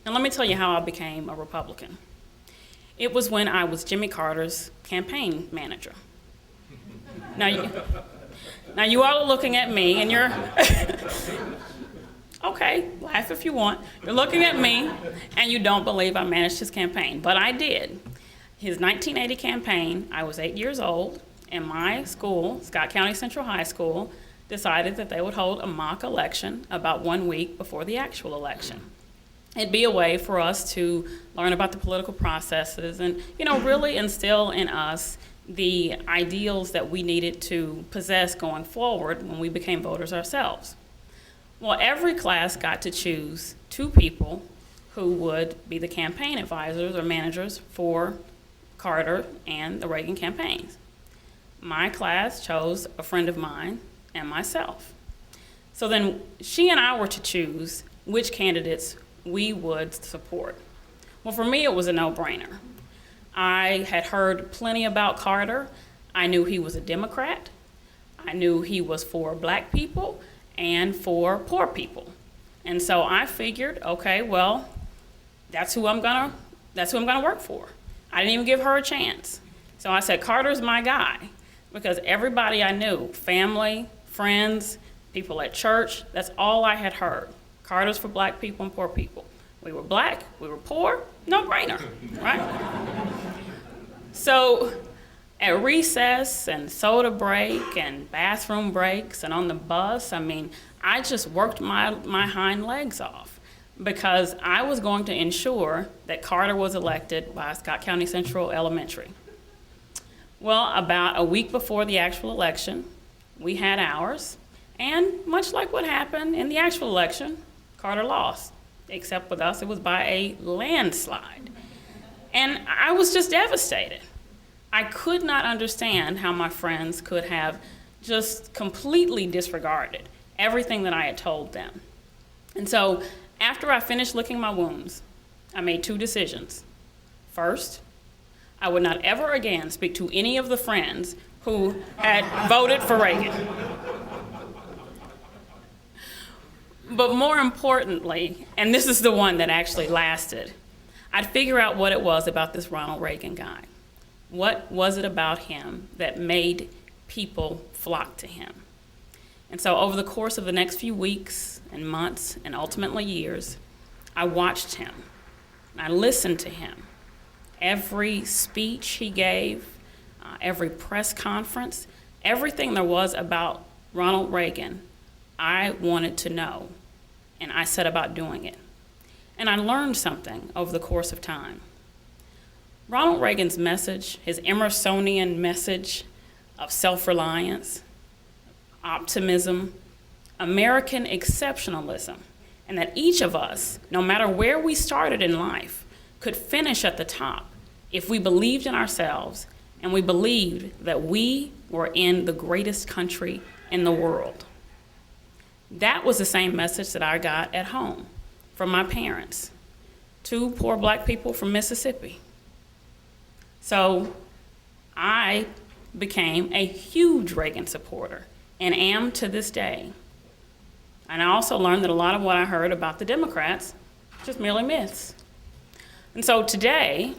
And let me tell you how I became a Republican. It was when I was Jimmy Carter's campaign manager. Now you all are looking at me and you're, okay, laugh if you want. You're looking at me and you don't believe I managed his campaign, but I did. His 1980 campaign, I was 8 years old, and my school, Scott County Central High School, decided that they would hold a mock election about 1 week before the actual election. It'd be a way for us to learn about the political processes and, really instill in us the ideals that we needed to possess going forward when we became voters ourselves. Well, every class got to choose 2 people who would be the campaign advisors or managers for Carter and the Reagan campaigns. My class chose a friend of mine and myself. So then she and I were to choose which candidates we would support. Well, for me, it was a no-brainer. I had heard plenty about Carter. I knew he was a Democrat. I knew he was for black people and for poor people. And so I figured, okay, well, that's who I'm gonna work for. I didn't even give her a chance. So I said, Carter's my guy, because everybody I knew, family, friends, people at church, that's all I had heard. Carter's for black people and poor people. We were black, we were poor, no brainer, right? So at recess and soda break and bathroom breaks and on the bus, I just worked my hind legs off because I was going to ensure that Carter was elected by Scott County Central Elementary. Well, about a week before the actual election, we had ours, and much like what happened in the actual election, Carter lost, except with us, it was by a landslide. And I was just devastated. I could not understand how my friends could have just completely disregarded everything that I had told them. And so after I finished licking my wounds, I made 2 decisions. First, I would not ever again speak to any of the friends who had voted for Reagan. But more importantly, and this is the one that actually lasted, I'd figure out what it was about this Ronald Reagan guy. What was it about him that made people flock to him? And so over the course of the next few weeks and months and ultimately years, I watched him. I listened to him. Every speech he gave, every press conference, everything there was about Ronald Reagan, I wanted to know, and I set about doing it. And I learned something over the course of time. Ronald Reagan's message, his Emersonian message of self-reliance, optimism, American exceptionalism, and that each of us, no matter where we started in life, could finish at the top if we believed in ourselves and we believed that we were in the greatest country in the world. That was the same message that I got at home from my parents, 2 poor black people from Mississippi. So I became a huge Reagan supporter and am to this day. And I also learned that a lot of what I heard about the Democrats just merely myths. And so today,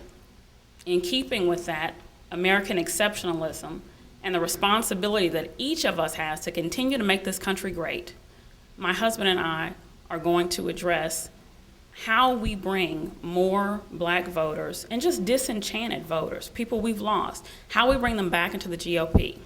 in keeping with that American exceptionalism and the responsibility that each of us has to continue to make this country great, my husband and I are going to address how we bring more black voters and just disenchanted voters, people we've lost, how we bring them back into the GOP.